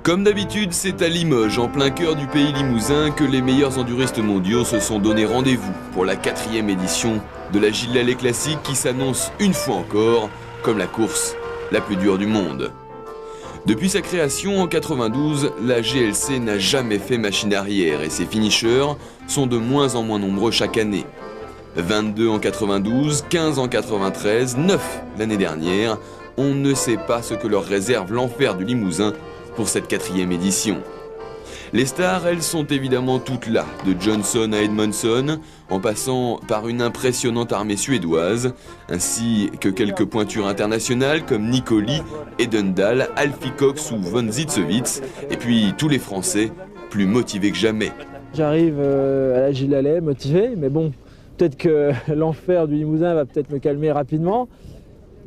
Comme d'habitude, c'est à Limoges, en plein cœur du pays limousin, que les meilleurs enduristes mondiaux se sont donné rendez-vous pour la 4e édition de la Gilles Lallet Classique qui s'annonce une fois encore comme la course la plus dure du monde. Depuis sa création en 92, la GLC n'a jamais fait machine arrière et ses finishers sont de moins en moins nombreux chaque année. 22 en 92, 15 en 93, 9 l'année dernière, on ne sait pas ce que leur réserve l'enfer du Limousin pour cette 4e édition. Les stars, elles sont évidemment toutes là, de Johnson à Edmondson, en passant par une impressionnante armée suédoise, ainsi que quelques pointures internationales comme Nicoli, Edendal, Alfie Cox ou Von Zitzewitz, et puis tous les Français, plus motivés que jamais. J'arrive à la Gilles Lallet motivé, mais bon, peut-être que l'enfer du Limousin va peut-être me calmer rapidement.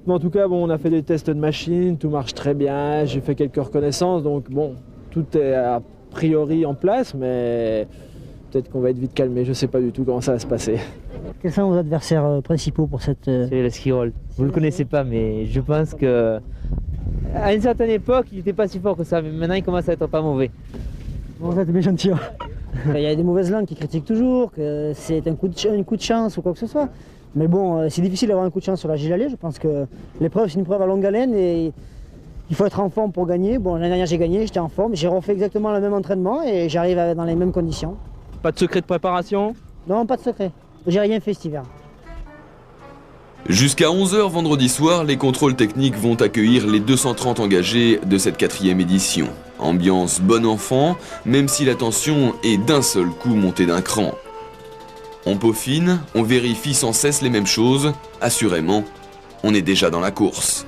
Mais en tout cas, bon, on a fait des tests de machine, tout marche très bien, j'ai fait quelques reconnaissances, donc bon, tout est a priori en place, mais peut-être qu'on va être vite calmé, je ne sais pas du tout comment ça va se passer. Quels sont vos adversaires principaux pour cette... C'est le ski roll. Vous ne le connaissez pas, mais je pense que à une certaine époque, il n'était pas si fort que ça, mais maintenant il commence à être pas mauvais. Bon, vous êtes bien gentil. Il y a des mauvaises langues qui critiquent toujours, que c'est un coup de chance ou quoi que ce soit. Mais bon, c'est difficile d'avoir un coup de chance sur la Gilles Lallet. Je pense que l'épreuve, c'est une preuve à longue haleine et il faut être en forme pour gagner. Bon, l'année dernière, j'ai gagné, j'étais en forme. J'ai refait exactement le même entraînement et j'arrive dans les mêmes conditions. Pas de secret de préparation? Non, pas de secret. J'ai rien fait cet hiver. Jusqu'à 11h vendredi soir, les contrôles techniques vont accueillir les 230 engagés de cette 4e édition. Ambiance bon enfant, même si la tension est d'un seul coup montée d'un cran. On peaufine, on vérifie sans cesse les mêmes choses, assurément, on est déjà dans la course.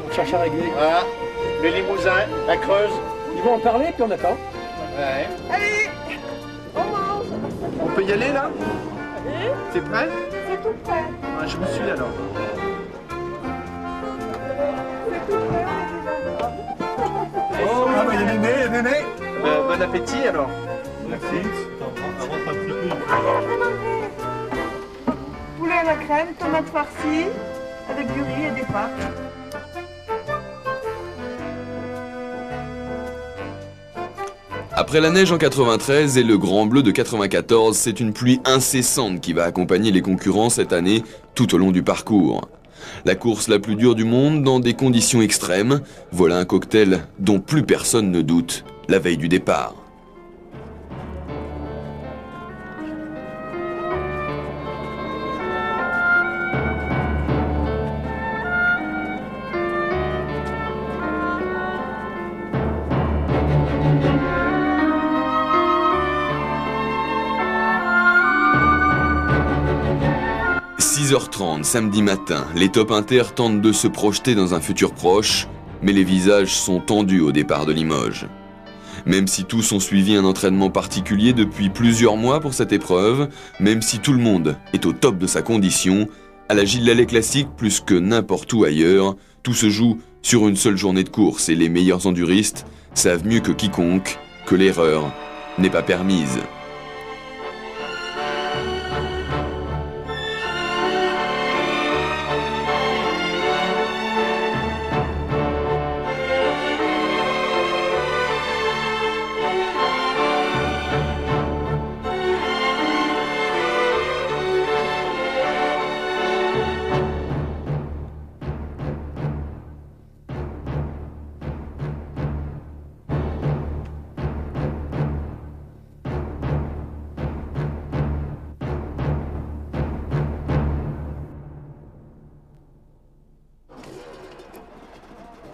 On cherche à régler. Voilà, le Limousin, la Creuse. Ils vont en parler, puis on attend. Ouais. Allez, on mange. On peut y aller là? Allez, C'est prêt? c'est tout prêt. Ah, je me suis alors. C'est tout prêt, on est déjà là. Oh, ah, bah, il y a Néné. Bon appétit alors. Merci. Poulet à la crème, tomates farcies, avec du riz et des pâtes. Après la neige en 93 et le grand bleu de 94, c'est une pluie incessante qui va accompagner les concurrents cette année tout au long du parcours. La course la plus dure du monde dans des conditions extrêmes, voilà un cocktail dont plus personne ne doute la veille du départ. « 6h30 samedi matin, les top inter tentent de se projeter dans un futur proche, mais les visages sont tendus au départ de Limoges. Même si tous ont suivi un entraînement particulier depuis plusieurs mois pour cette épreuve, même si tout le monde est au top de sa condition, à la Gilles Lallet Classique plus que n'importe où ailleurs, tout se joue sur une seule journée de course et les meilleurs enduristes savent mieux que quiconque que l'erreur n'est pas permise. «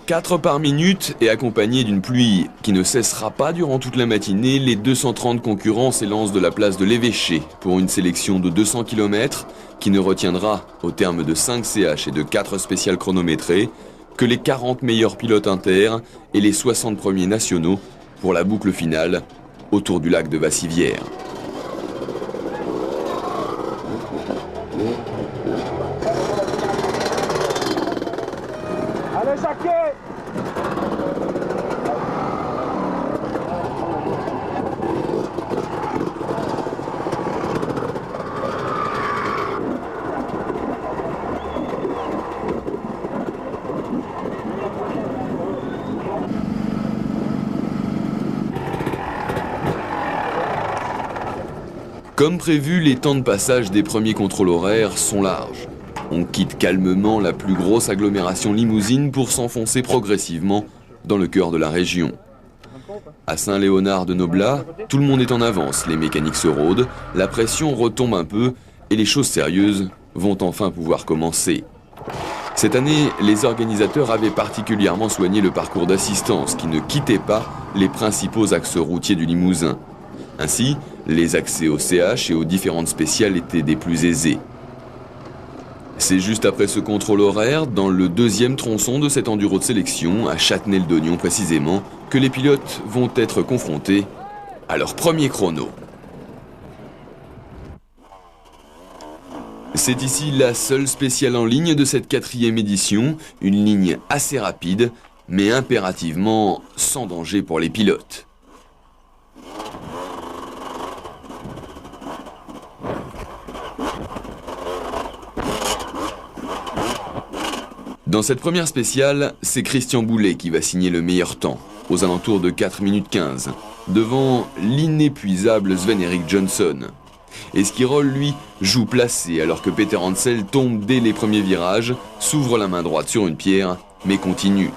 4 par minute et accompagné d'une pluie qui ne cessera pas durant toute la matinée, les 230 concurrents s'élancent de la place de l'Évêché pour une sélection de 200 km qui ne retiendra, au terme de 5 CH et de 4 spéciales chronométrées, que les 40 meilleurs pilotes inter et les 60 premiers nationaux pour la boucle finale autour du lac de Vassivière. Allez, Jacquet! Comme prévu, les temps de passage des premiers contrôles horaires sont larges. On quitte calmement la plus grosse agglomération limousine pour s'enfoncer progressivement dans le cœur de la région. À Saint-Léonard-de-Noblat, tout le monde est en avance, les mécaniques se rôdent, la pression retombe un peu et les choses sérieuses vont enfin pouvoir commencer. Cette année, les organisateurs avaient particulièrement soigné le parcours d'assistance qui ne quittait pas les principaux axes routiers du Limousin. Ainsi, les accès au CH et aux différentes spéciales étaient des plus aisés. C'est juste après ce contrôle horaire, dans le deuxième tronçon de cet enduro de sélection, à Châtenay-le-Dognon précisément, que les pilotes vont être confrontés à leur premier chrono. C'est ici la seule spéciale en ligne de cette 4e édition, une ligne assez rapide, mais impérativement sans danger pour les pilotes. Dans cette première spéciale, c'est Christian Boulet qui va signer le meilleur temps, aux alentours de 4 minutes 15, devant l'inépuisable Sven-Erik Johnson. Esquirol, lui, joue placé alors que Peter Hansel tombe dès les premiers virages, s'ouvre la main droite sur une pierre, mais continue.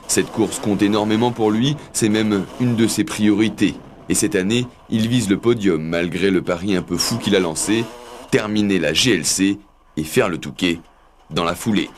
Cette course compte énormément pour lui, c'est même une de ses priorités. Et cette année, il vise le podium malgré le pari un peu fou qu'il a lancé, terminer la GLC et faire le Touquet dans la foulée.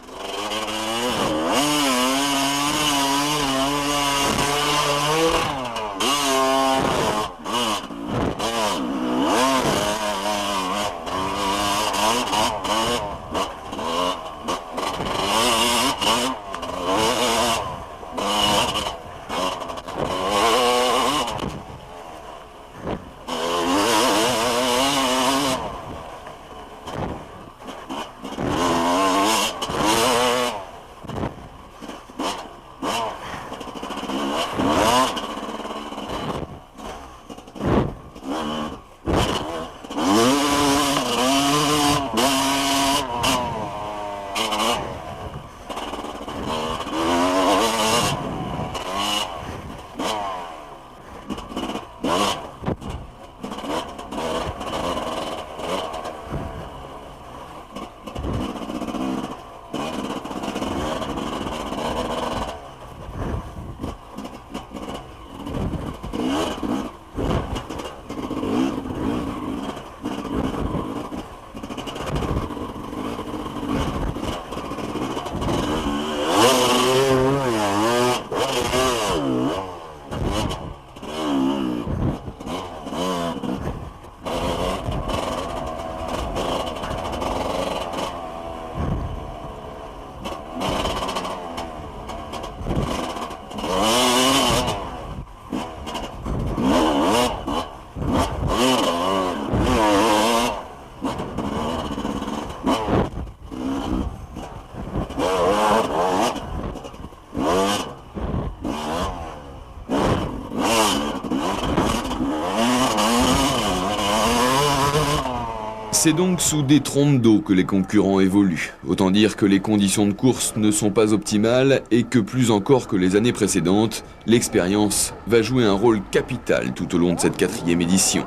C'est donc sous des trompes d'eau que les concurrents évoluent. Autant dire que les conditions de course ne sont pas optimales et que plus encore que les années précédentes, l'expérience va jouer un rôle capital tout au long de cette 4e édition.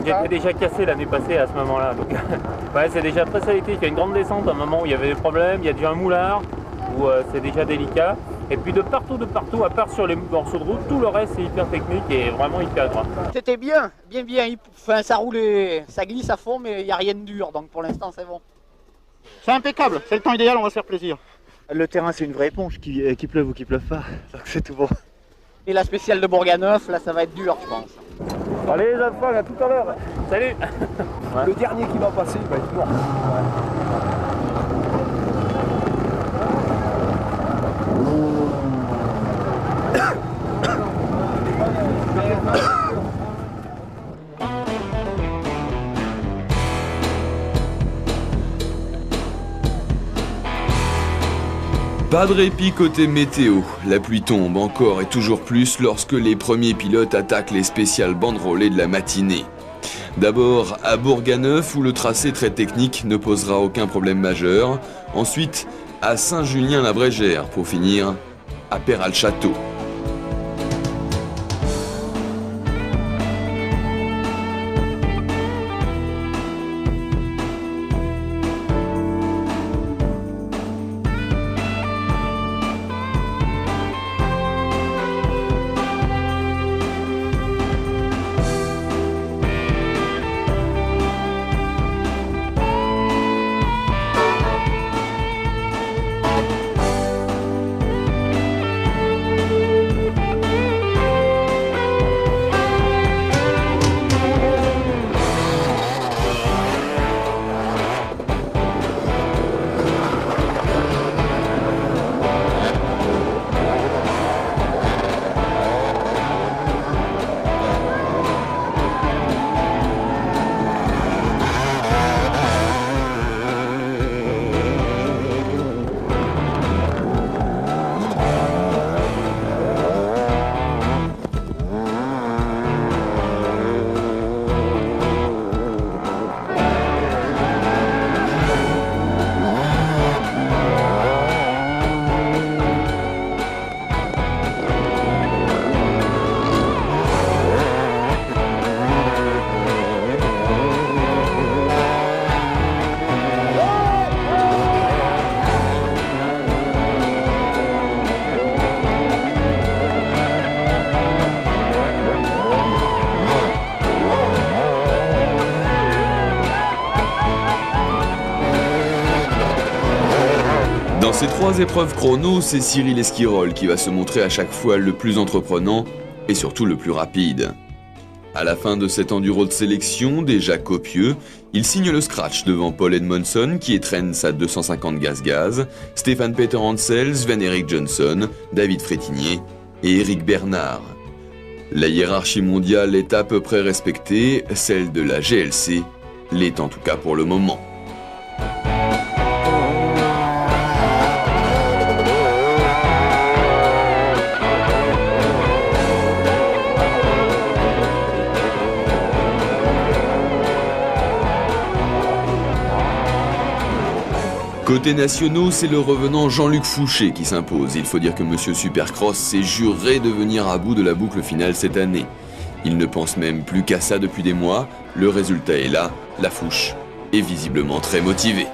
J'étais déjà cassé l'année passée à ce moment-là. Donc ouais, c'est déjà très sélectif. Il y a une grande descente à un moment où il y avait des problèmes. Il y a déjà un moulard où c'est déjà délicat. Et puis de partout, à part sur les morceaux de route, tout le reste c'est hyper technique et vraiment hyper gras. C'était bien. Enfin, ça roulait, ça glisse à fond, mais il n'y a rien de dur. Donc pour l'instant, c'est bon. C'est impeccable. C'est le temps idéal, on va se faire plaisir. Le terrain, c'est une vraie éponge, qu'il pleuve ou qu'il pleuve pas. Donc c'est tout bon. Et la spéciale de Bourganeuf, là, ça va être dur, je pense. Allez les enfants, à tout à l'heure. Salut. Ouais. Le dernier qui va passer, il va être mort. Pas de répit côté météo, la pluie tombe encore et toujours plus lorsque les premiers pilotes attaquent les spéciales banderolées de la matinée. D'abord à Bourganeuf où le tracé très technique ne posera aucun problème majeur, ensuite à Saint-Julien-la-Brégère pour finir à Perral-Château. ces 3 épreuves chrono, c'est Cyril Esquirol qui va se montrer à chaque fois le plus entreprenant et surtout le plus rapide. À la fin de cet enduro de sélection, déjà copieux, il signe le scratch devant Paul Edmondson qui étrenne sa 250 gaz-gaz, Stéphane Peter Hansel, Sven-Erik Johnson, David Frétinier et Eric Bernard. La hiérarchie mondiale est à peu près respectée, celle de la GLC l'est en tout cas pour le moment. Côté nationaux, c'est le revenant Jean-Luc Fouché qui s'impose. Il faut dire que Monsieur Supercross s'est juré de venir à bout de la boucle finale cette année. Il ne pense même plus qu'à ça depuis des mois. Le résultat est là, la Fouche est visiblement très motivée.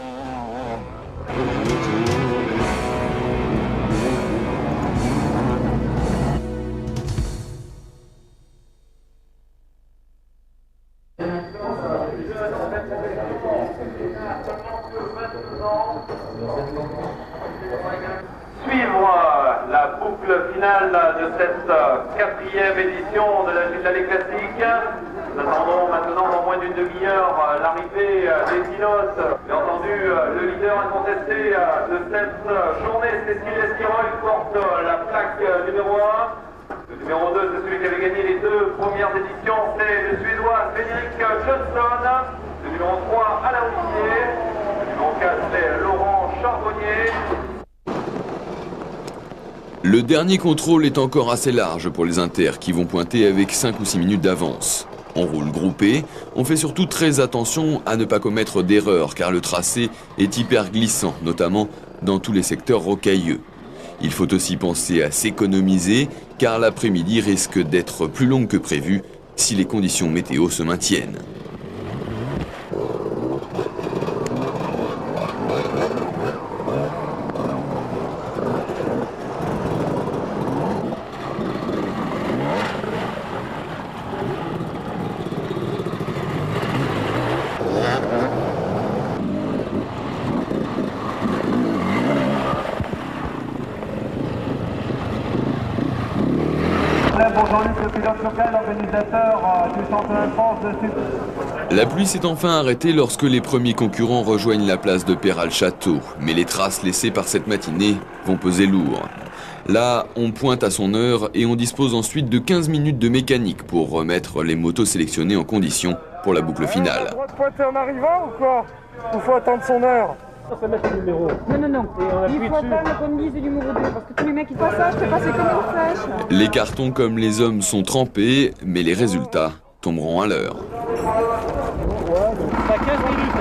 Suivre la boucle finale de cette 4e édition de la Gilles Lallet Classique. Nous attendons maintenant dans moins d'une demi-heure l'arrivée des Dinos. Bien entendu, le leader incontesté de cette journée, c'est Cyril Esquirol, qui porte la plaque numéro 1. Le numéro 2, c'est celui qui avait gagné les 2 premières éditions, c'est le Suédois Sven-Erik Johnson. Le numéro 3, Alain Houtier. Le numéro 4, c'est Laurent Charbonnier. Le dernier contrôle est encore assez large pour les Inters qui vont pointer avec 5 ou 6 minutes d'avance. On roule groupé, on fait surtout très attention à ne pas commettre d'erreurs car le tracé est hyper glissant, notamment dans tous les secteurs rocailleux. Il faut aussi penser à s'économiser car l'après-midi risque d'être plus longue que prévu si les conditions météo se maintiennent. La pluie s'est enfin arrêtée lorsque les premiers concurrents rejoignent la place de Péral-Château, mais les traces laissées par cette matinée vont peser lourd. Là, on pointe à son heure et on dispose ensuite de 15 minutes de mécanique pour remettre les motos sélectionnées en condition pour la boucle finale. On a le droit de pointer en arrivant ou quoi? Ou faut attendre son heure? Non, non, non. Il faut attendre la combise du numéro 2 parce que tous les mecs qui passent ça, je fais passer comme une flèche. Les cartons comme les hommes sont trempés, mais les résultats tomberont à l'heure. À 15 minutes.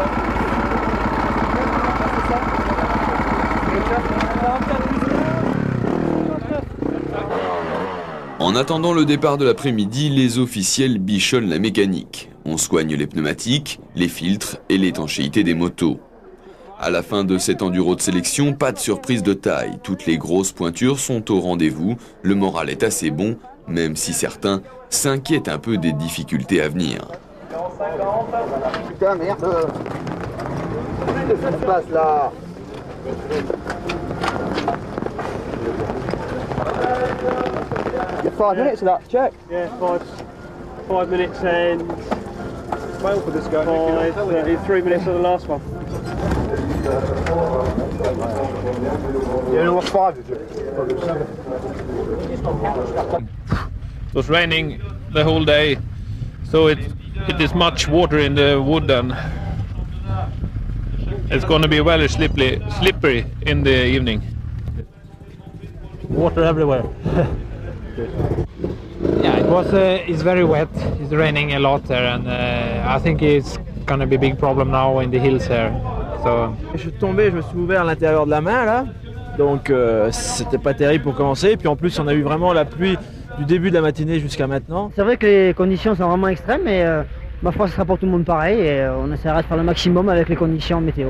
En attendant le départ de l'après-midi, les officiels bichonnent la mécanique. On soigne les pneumatiques, les filtres et l'étanchéité des motos. À la fin de cet enduro de sélection, pas de surprise de taille. Toutes les grosses pointures sont au rendez-vous. Le moral est assez bon, même si certains s'inquiètent un peu des difficultés à venir. Putain, merde. Qu'est-ce qui se passe là? You're 5 minutes of that, check. Yeah, 5 minutes and well for this guy. 3 minutes of the last one. You only lost 5, did you? It was raining the whole day, so it is much water in the wood and it's going to be very slippery in the evening. Water everywhere. Yeah, it's very wet. It's raining a lot there, and I think it's going to be a big problem now in the hills here. So. Je suis tombé, je me suis ouvert à l'intérieur de la main là, donc c'était pas terrible pour commencer. Et puis en plus on a eu vraiment la pluie du début de la matinée jusqu'à maintenant. C'est vrai que les conditions sont vraiment extrêmes, mais ma foi, ce sera pour tout le monde pareil et on essaiera de faire le maximum avec les conditions météo.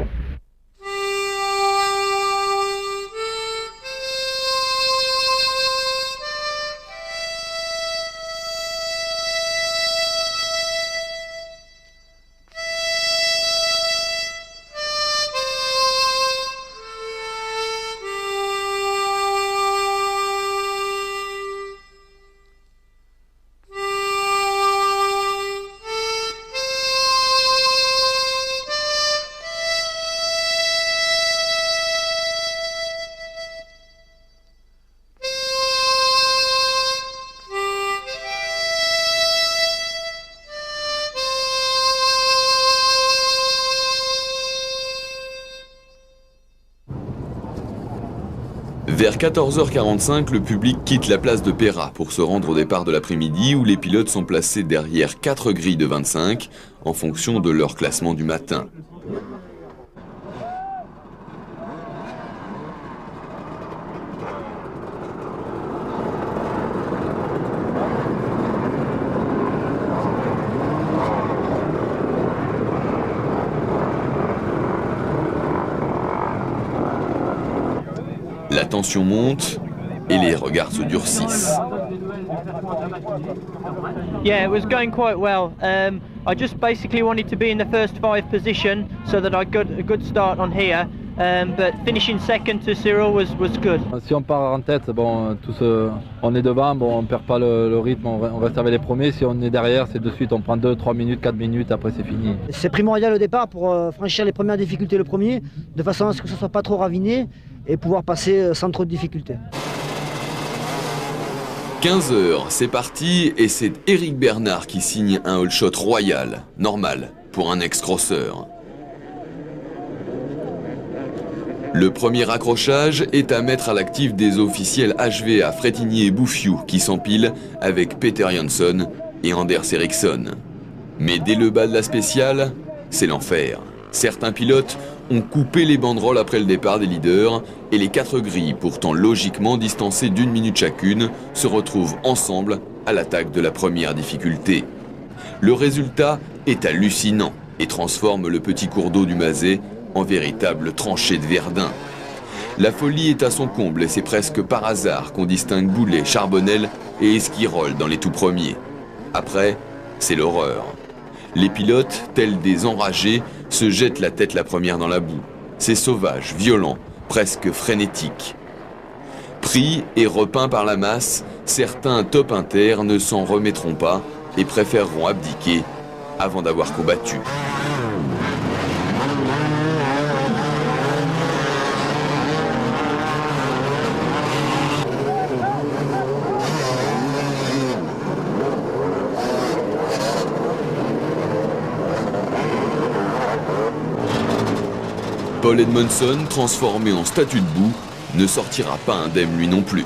Vers 14h45, le public quitte la place de Péra pour se rendre au départ de l'après-midi où les pilotes sont placés derrière 4 grilles de 25 en fonction de leur classement du matin. La tension monte et les regards se durcissent. Yeah, it was going quite well. I just basically wanted to be in the first 5 position so that I got a good start on here. But finishing second to Cyril was good. Si on part en tête, bon, on est devant, bon, on perd pas le rythme, on reste avec les premiers. Si on est derrière, c'est de suite, on prend 2, 3 minutes, 4 minutes, après c'est fini. C'est primordial au départ pour franchir les premières difficultés le premier, de façon à ce que ce soit pas trop raviné et pouvoir passer sans trop de difficultés. 15h, c'est parti et c'est Eric Bernard qui signe un all shot royal, normal, pour un ex-crosseur. Le premier accrochage est à mettre à l'actif des officiels HVA Frétigny et Bouffiou qui s'empilent avec Peter Jansson et Anders Eriksson. Mais dès le bas de la spéciale, c'est l'enfer. Certains pilotes ont coupé les banderoles après le départ des leaders et les 4 grilles, pourtant logiquement distancées d'1 minute chacune, se retrouvent ensemble à l'attaque de la première difficulté. Le résultat est hallucinant et transforme le petit cours d'eau du Mazet en véritable tranchée de Verdun. La folie est à son comble et c'est presque par hasard qu'on distingue Boulet, Charbonnel et Esquirol dans les tout premiers. Après, c'est l'horreur. Les pilotes, tels des enragés, se jettent la tête la première dans la boue. C'est sauvage, violent, presque frénétique. Pris et repeints par la masse, certains top inter ne s'en remettront pas et préféreront abdiquer avant d'avoir combattu. Paul Edmondson, transformé en statue de boue, ne sortira pas indemne lui non plus.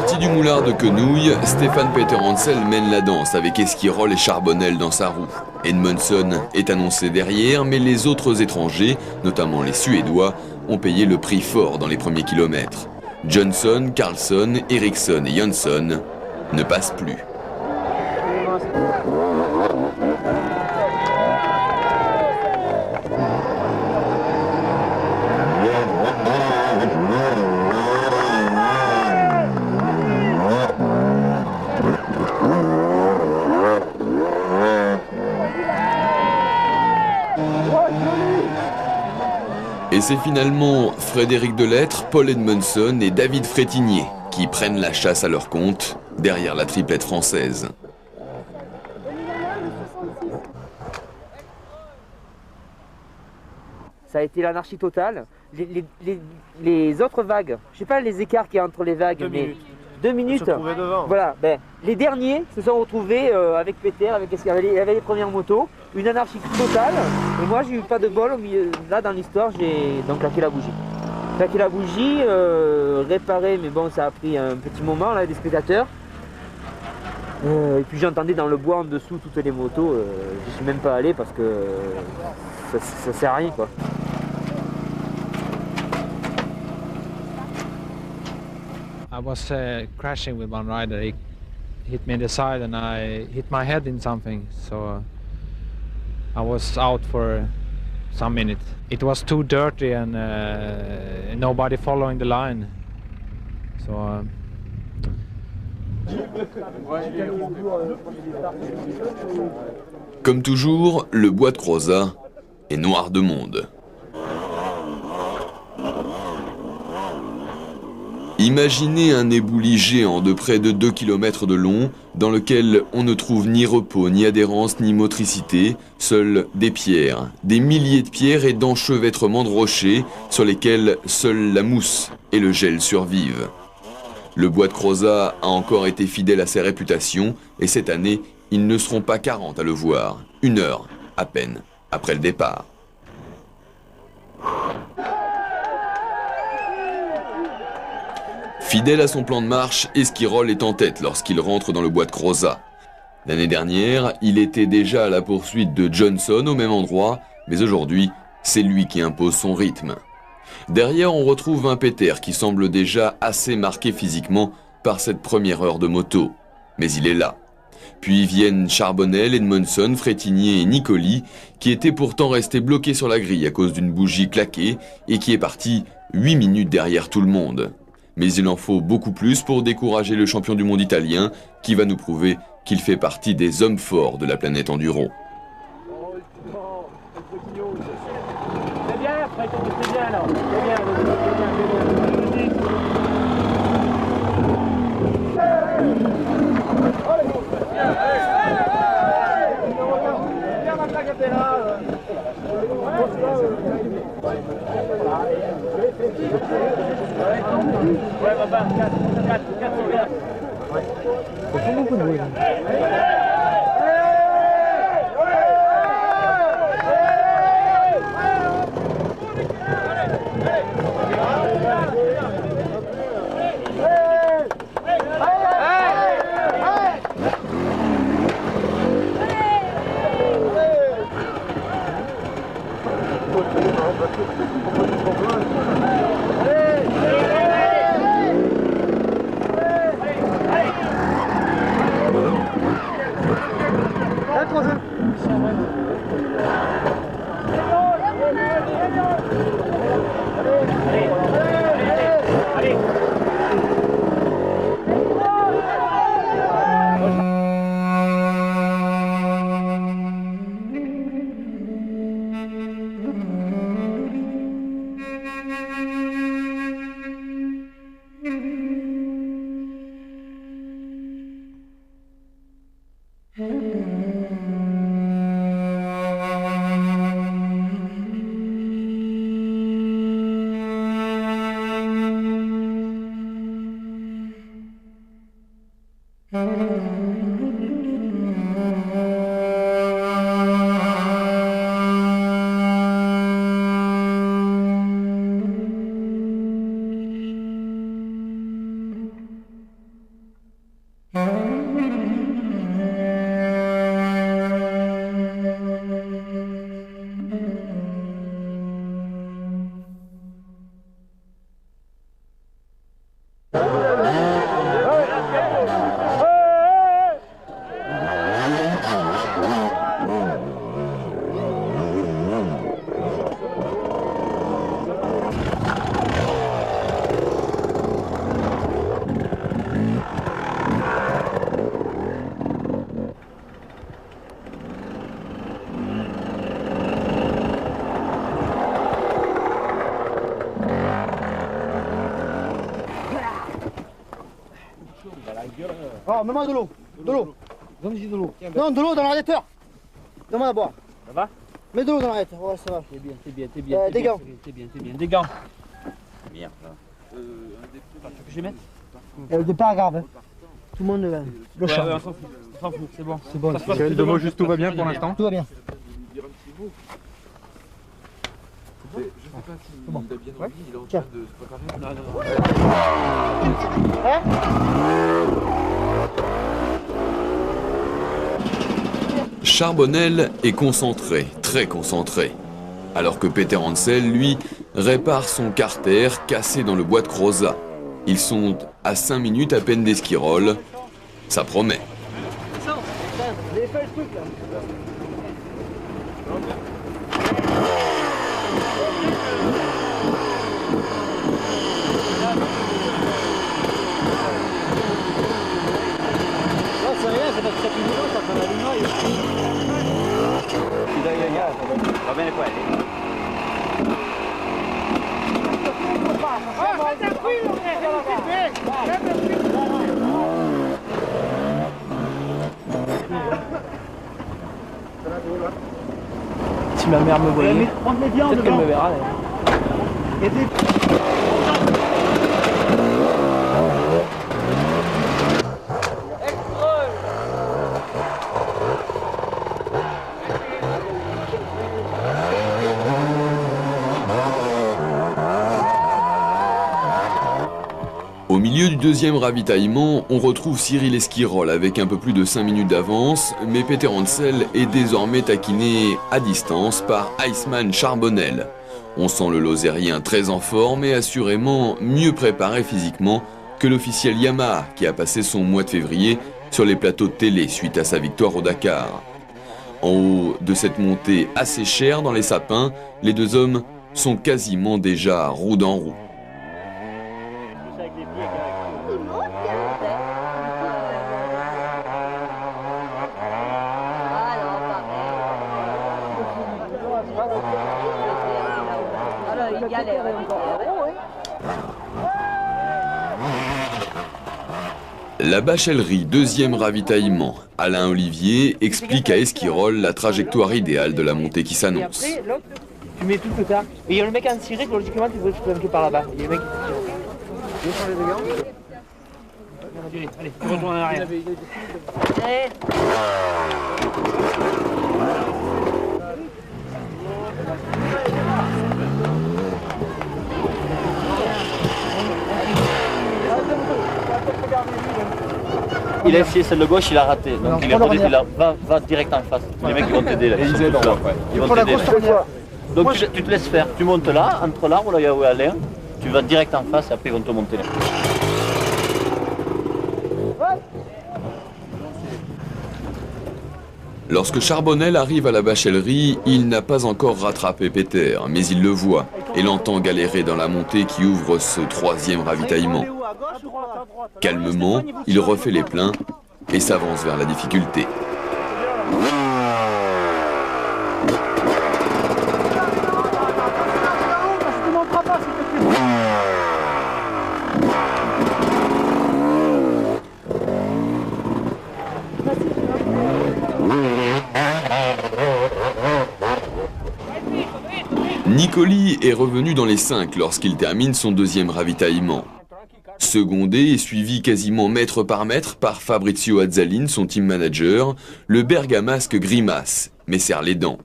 Sorti du moulard de Quenouille, Stéphane Peter Hansel mène la danse avec Esquirol et Charbonnel dans sa roue. Edmondson est annoncé derrière, mais les autres étrangers, notamment les Suédois, ont payé le prix fort dans les premiers kilomètres. Johnson, Carlson, Eriksson et Jönsson ne passent plus. Et c'est finalement Frédéric Delettre, Paul Edmondson et David Frétinier qui prennent la chasse à leur compte derrière la triplette française. Ça a été l'anarchie totale. Les autres vagues, je sais pas les écarts qu'il y a entre les vagues, mais 2 minutes. Voilà, les derniers se sont retrouvés avec Peter, avec Esquirol, il y avait les premières motos, une anarchie totale. Et moi j'ai eu pas de bol au milieu. Là dans l'histoire j'ai donc claqué la bougie. Claqué la bougie, réparé, mais bon ça a pris un petit moment là des spectateurs. Et puis j'entendais dans le bois en dessous toutes les motos, je suis même pas allé parce que ça sert à rien quoi. I was crashing with one rider. He hit me in the side and I hit my head in something. So I was out for some minutes. It was too dirty and nobody following the line. So Comme toujours, le bois de Crozat est noir de monde. Imaginez un ébouli géant de près de 2 km de long, dans lequel on ne trouve ni repos, ni adhérence, ni motricité, seules des pierres, des milliers de pierres et d'enchevêtrements de rochers sur lesquels seule la mousse et le gel survivent. Le bois de Crozat a encore été fidèle à ses réputations et cette année, ils ne seront pas 40 à le voir, 1 heure à peine après le départ. Fidèle à son plan de marche, Esquirol est en tête lorsqu'il rentre dans le bois de Crozat. L'année dernière, il était déjà à la poursuite de Johnson au même endroit, mais aujourd'hui, c'est lui qui impose son rythme. Derrière, on retrouve un Peter qui semble déjà assez marqué physiquement par cette première heure de moto. Mais il est là. Puis viennent Charbonnel, Edmondson, Frétinier et Nicoli, qui étaient pourtant restés bloqués sur la grille à cause d'une bougie claquée et qui est parti 8 minutes derrière tout le monde. Mais il en faut beaucoup plus pour décourager le champion du monde italien qui va nous prouver qu'il fait partie des hommes forts de la planète enduro. C'est bien, c'est bien là. C'est bien, c'est bien. Ouais, papa, 4, c'est beaucoup de bruit. Oh, mets-moi de l'eau. De l'eau. Donne-moi de l'eau. Non, de l'eau dans le radiateur. Donne-moi à boire. Ça va? Mets de l'eau dans le radiateur. Ouais, ça va. T'es bien. Des gants. T'es bien. Des gants. Merde. Tu veux que je les mette? De pas grave. Tout le monde le Ouais, on s'en fout, c'est bon. C'est bon. De mots, juste tout va bien pour l'instant? Tout va bien. Je sais pas s'il a bien envie, il est en train de se préparer. Charbonnel est concentré, très concentré. Alors que Peter Hansel, lui, répare son carter cassé dans le bois de Crozat. Ils sont à 5 minutes à peine d'Esquirol. Ça promet. J'ai fait le truc là. Non, c'est rien, c'est parce que ça fait du temps, ça fait la lumière. Va bene quelli. Si ma mère me voyait, peut-être qu'elle me verra. Au milieu du deuxième ravitaillement, on retrouve Cyril Esquirol avec un peu plus de 5 minutes d'avance, mais Peter Hansel est désormais taquiné à distance par Iceman Charbonnel. On sent le Lozérien très en forme et assurément mieux préparé physiquement que l'officiel Yamaha qui a passé son mois de février sur les plateaux de télé suite à sa victoire au Dakar. En haut de cette montée assez chère dans les sapins, les deux hommes sont quasiment déjà roue dans roue. La bachellerie, deuxième ravitaillement. Alain Olivier explique à Esquirol la trajectoire idéale de la montée qui s'annonce. Après, l'autre, tu mets tout le tard. Et il y a le mec en ciré, logiquement, tu peux flanquer par là-bas. Il y a le mec qui tire. Je vais changer de gants. Allez, tu retournes en arrière. Il a essayé celle de gauche, il a raté. Donc il est redescendu là. Va direct en face. Les mecs ils vont t'aider là. Ils vont t'aider. Donc tu te laisses faire. Tu montes là, entre l'arbre, là il y a Alain. Tu vas direct en face et après ils vont te monter là. Lorsque Charbonnel arrive à la bachellerie, il n'a pas encore rattrapé Peter, mais il le voit et l'entend galérer dans la montée qui ouvre ce troisième ravitaillement. Calmement, il refait les pleins et s'avance vers la difficulté. Nicoli est revenu dans les 5 lorsqu'il termine son deuxième ravitaillement. Secondé et suivi quasiment mètre par mètre par Fabrizio Azzalin, son team manager, le bergamasque grimace, mais serre les dents.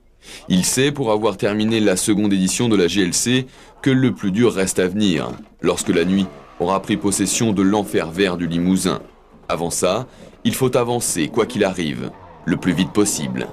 Il sait, pour avoir terminé la seconde édition de la GLC, que le plus dur reste à venir, lorsque la nuit aura pris possession de l'enfer vert du Limousin. Avant ça, il faut avancer, quoi qu'il arrive, le plus vite possible.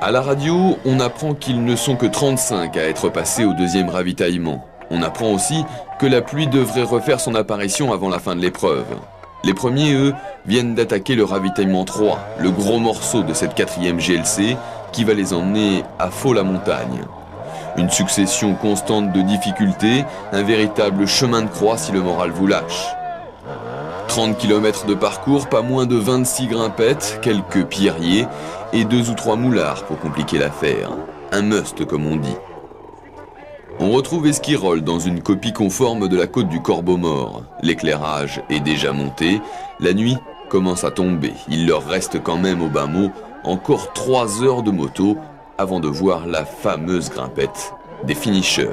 À la radio, on apprend qu'ils ne sont que 35 à être passés au deuxième ravitaillement. On apprend aussi que la pluie devrait refaire son apparition avant la fin de l'épreuve. Les premiers, eux, viennent d'attaquer le ravitaillement 3, le gros morceau de cette 4e GLC qui va les emmener à Faux-la-Montagne. Une succession constante de difficultés, un véritable chemin de croix si le moral vous lâche. 30 km de parcours, pas moins de 26 grimpettes, quelques pierriers et 2 ou 3 moulards pour compliquer l'affaire. Un must comme on dit. On retrouve Esquirol dans une copie conforme de la côte du Corbeau-Mort. L'éclairage est déjà monté, la nuit commence à tomber. Il leur reste quand même au bas mot encore 3 heures de moto avant de voir la fameuse grimpette des finishers.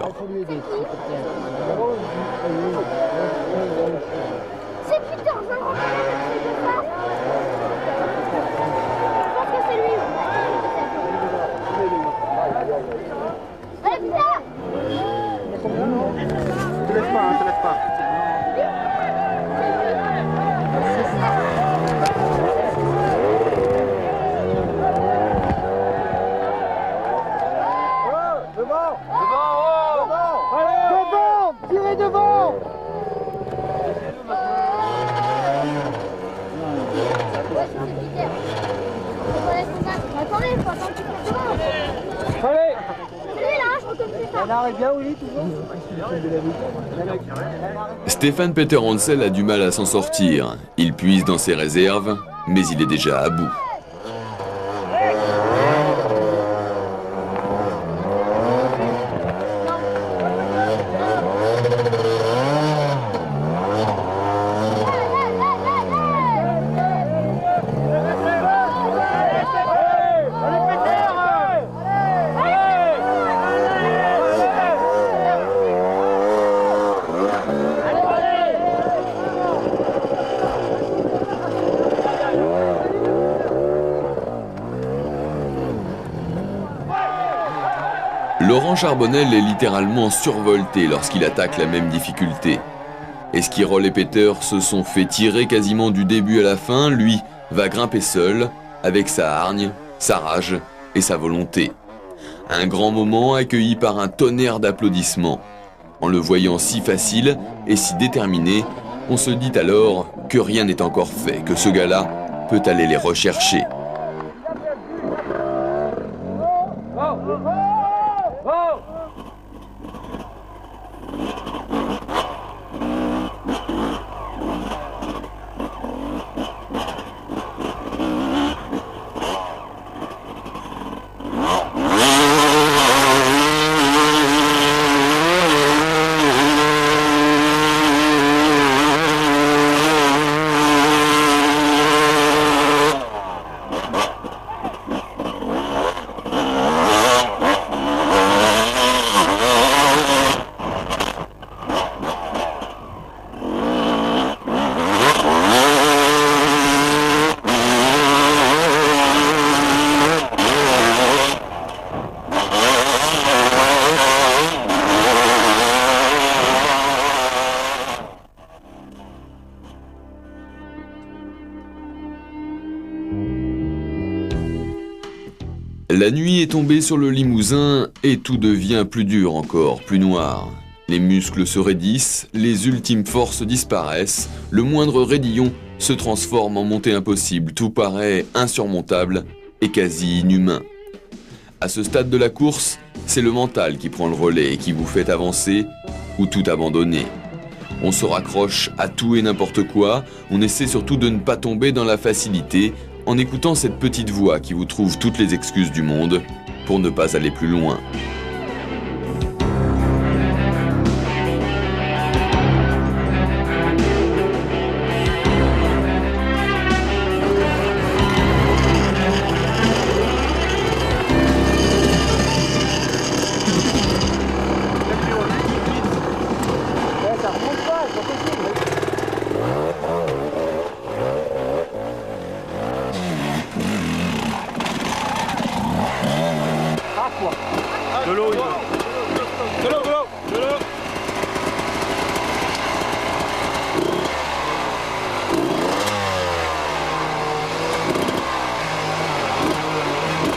Stéphane Peter Hansel a du mal à s'en sortir. Il puise dans ses réserves, mais il est déjà à bout. Laurent Charbonnel est littéralement survolté lorsqu'il attaque la même difficulté. Esquirol et Peter se sont fait tirer quasiment du début à la fin, lui va grimper seul, avec sa hargne, sa rage et sa volonté. Un grand moment accueilli par un tonnerre d'applaudissements. En le voyant si facile et si déterminé, on se dit alors que rien n'est encore fait, que ce gars-là peut aller les rechercher. La nuit est tombée sur le Limousin et tout devient plus dur encore, plus noir. Les muscles se raidissent, les ultimes forces disparaissent, le moindre raidillon se transforme en montée impossible, tout paraît insurmontable et quasi inhumain. À ce stade de la course, c'est le mental qui prend le relais et qui vous fait avancer ou tout abandonner. On se raccroche à tout et n'importe quoi, on essaie surtout de ne pas tomber dans la facilité en écoutant cette petite voix qui vous trouve toutes les excuses du monde pour ne pas aller plus loin. De l'eau,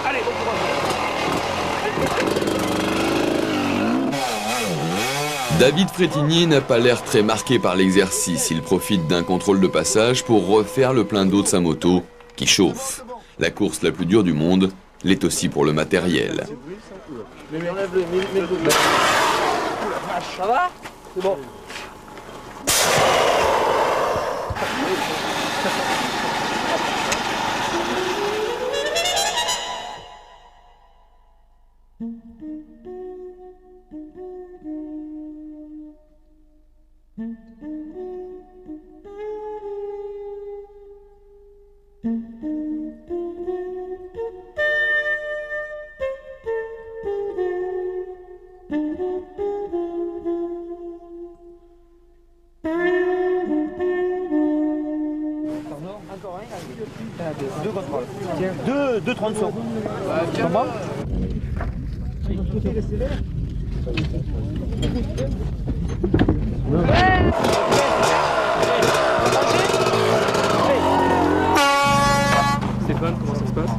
allez, bon courage. David Frétinier n'a pas l'air très marqué par l'exercice. Il profite d'un contrôle de passage pour refaire le plein d'eau de sa moto qui chauffe. La course la plus dure du monde l'est aussi pour le matériel. Ça va? C'est bon. Deux contrôles. Tiens, deux 30 secondes. Ça va? Stéphane, comment ça se passe?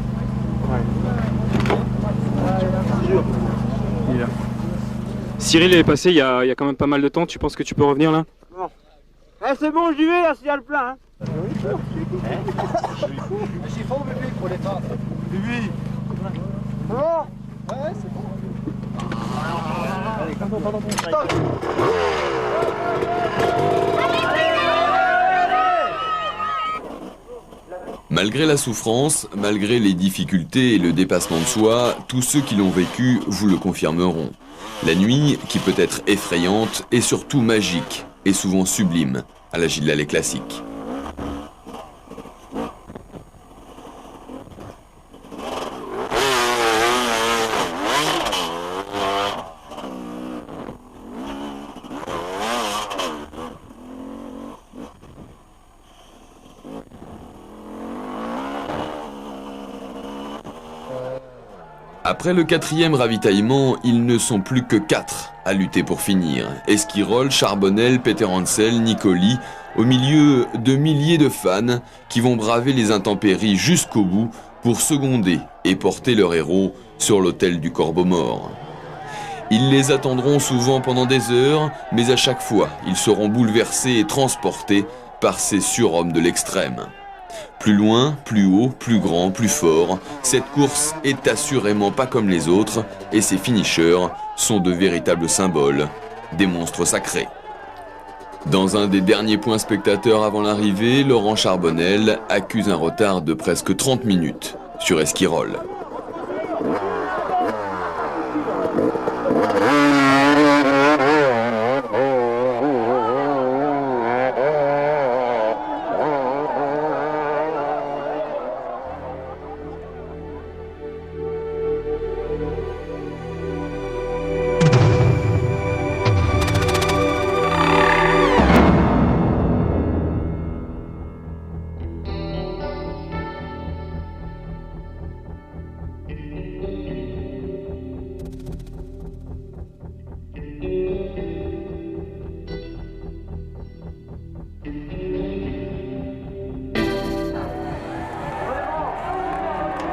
Il est là. Cyril est passé il y a quand même pas mal de temps, tu penses que tu peux revenir là? Bon. Eh, c'est bon, j'y vais là, s'il y a le plein. Hein. J'y faut bébé pour les tendre. Oui. Bon. Ouais, c'est bon. Allez, pardon. Stop. Malgré la souffrance, malgré les difficultés et le dépassement de soi, tous ceux qui l'ont vécu vous le confirmeront. La nuit, qui peut être effrayante, est surtout magique et souvent sublime à la Gilles Lallet classique. Après le 4e ravitaillement, ils ne sont plus que 4 à lutter pour finir. Esquirol, Charbonnel, Peter Hansel, Nicoli, au milieu de milliers de fans qui vont braver les intempéries jusqu'au bout pour seconder et porter leur héros sur l'autel du Corbeau Mort. Ils les attendront souvent pendant des heures, mais à chaque fois, ils seront bouleversés et transportés par ces surhommes de l'extrême. Plus loin, plus haut, plus grand, plus fort, cette course est assurément pas comme les autres et ses finishers sont de véritables symboles, des monstres sacrés. Dans un des derniers points spectateurs avant l'arrivée, Laurent Charbonnel accuse un retard de presque 30 minutes sur Esquirol.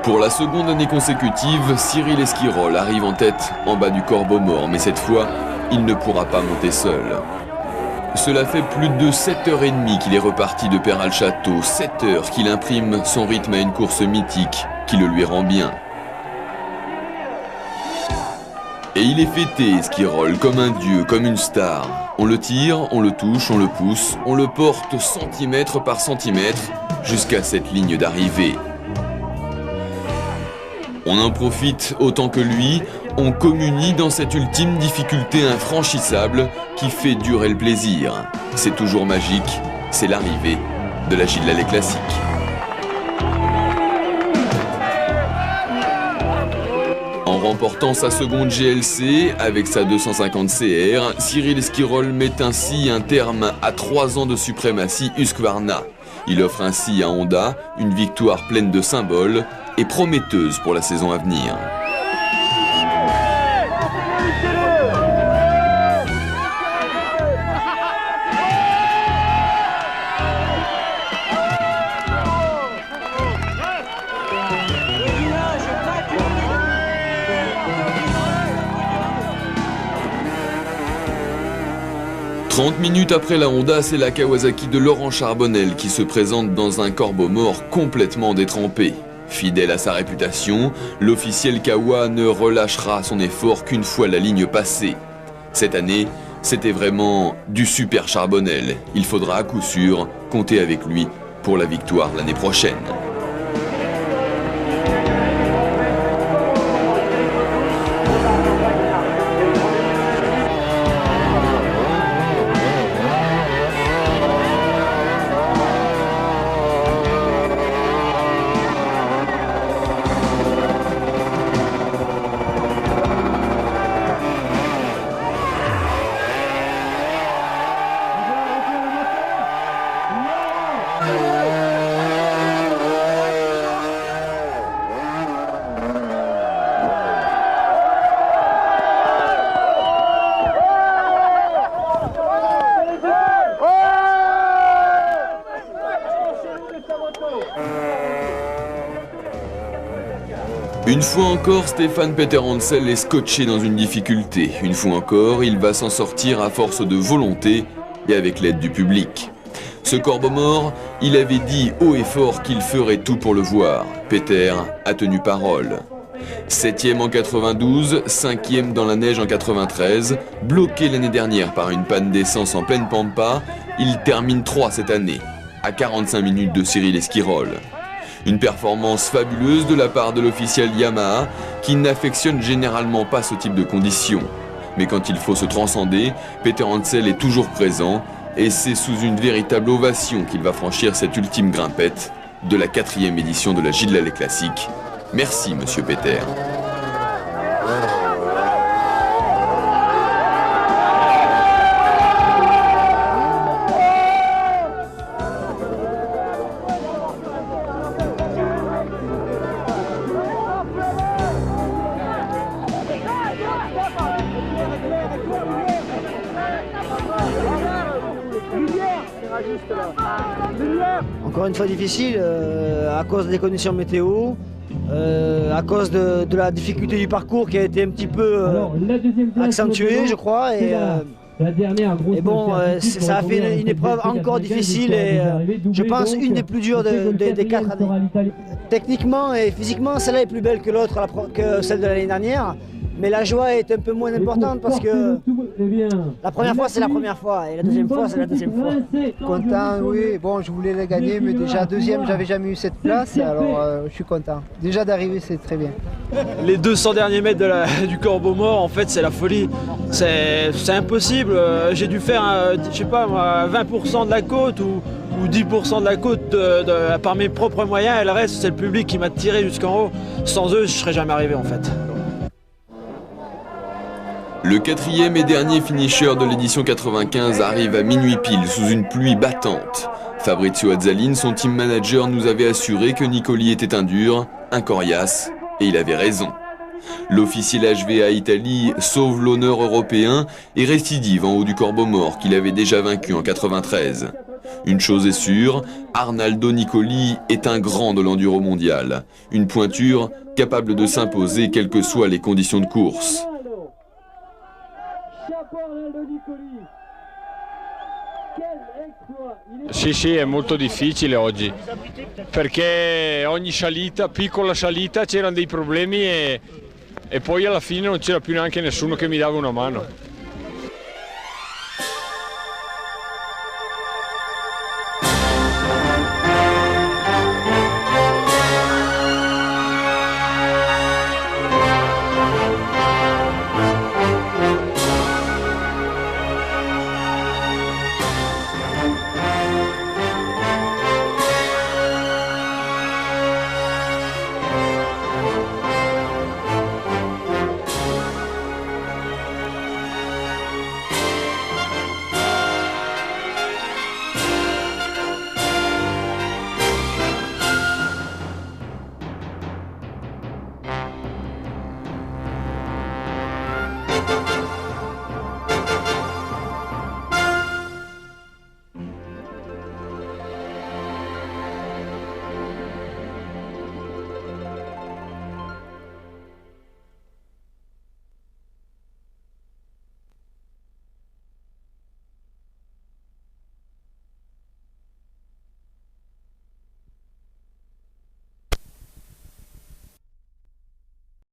Pour la seconde année consécutive, Cyril Esquirol arrive en tête en bas du Corbeau Mort, mais cette fois, il ne pourra pas monter seul. Cela fait plus de 7h30 qu'il est reparti de Peyralchâteau, 7 heures qu'il imprime son rythme à une course mythique qui le lui rend bien. Et il est fêté, Esquirol, comme un dieu, comme une star. On le tire, on le touche, on le pousse, on le porte centimètre par centimètre jusqu'à cette ligne d'arrivée. On en profite autant que lui, on communie dans cette ultime difficulté infranchissable qui fait durer le plaisir. C'est toujours magique, c'est l'arrivée de la Gilles Lallet classique. En remportant sa seconde GLC avec sa 250 CR, Cyril Esquirol met ainsi un terme à 3 ans de suprématie Husqvarna. Il offre ainsi à Honda une victoire pleine de symboles et prometteuse pour la saison à venir. 30 minutes après la Honda, c'est la Kawasaki de Laurent Charbonnel qui se présente dans un corbeau mort complètement détrempé. Fidèle à sa réputation, l'officiel Kawa ne relâchera son effort qu'une fois la ligne passée. Cette année, c'était vraiment du super Charbonnel. Il faudra à coup sûr compter avec lui pour la victoire l'année prochaine. Une fois encore, Stéphane Peter Hansel est scotché dans une difficulté. Une fois encore, il va s'en sortir à force de volonté et avec l'aide du public. Ce corbeau mort, il avait dit haut et fort qu'il ferait tout pour le voir. Peter a tenu parole. 7e en 92, 5e dans la neige en 93, bloqué l'année dernière par une panne d'essence en pleine pampa, il termine 3 cette année, à 45 minutes de Cyril Esquirol. Une performance fabuleuse de la part de l'officiel Yamaha qui n'affectionne généralement pas ce type de conditions. Mais quand il faut se transcender, Peter Hansel est toujours présent et c'est sous une véritable ovation qu'il va franchir cette ultime grimpette de la 4e édition de la Gilles Lallet Classique. Merci Monsieur Peter. Encore une fois difficile à cause des conditions météo, à cause de la difficulté du parcours qui a été un petit peu accentuée je crois. Et bon, ça a fait une épreuve encore difficile et je pense une des plus dures des 4 années. Techniquement et physiquement, celle-là est plus belle que l'autre, que celle de l'année dernière. Mais la joie est un peu moins importante parce que la première fois c'est la première fois et la deuxième fois c'est la deuxième fois. Content, oui. Bon, je voulais la gagner, mais déjà deuxième, j'avais jamais eu cette place, alors je suis content. Déjà d'arriver, c'est très bien. Les 200 derniers mètres du corbeau mort, en fait, c'est la folie. C'est impossible. J'ai dû faire, je sais pas, 20% de la côte ou 10% de la côte par mes propres moyens et le reste, c'est le public qui m'a tiré jusqu'en haut. Sans eux, je serais jamais arrivé en fait. Le 4e et dernier finisher de l'édition 95 arrive à minuit pile sous une pluie battante. Fabrizio Azzalin, son team manager, nous avait assuré que Nicoli était un dur, un coriace, et il avait raison. L'officiel HVA Italie sauve l'honneur européen et récidive en haut du corbeau mort qu'il avait déjà vaincu en 93. Une chose est sûre, Arnaldo Nicoli est un grand de l'enduro mondial. Une pointure capable de s'imposer quelles que soient les conditions de course. Sì, è molto difficile oggi, perché ogni salita, piccola salita, c'erano dei problemi e poi alla fine non c'era più neanche nessuno che mi dava una mano.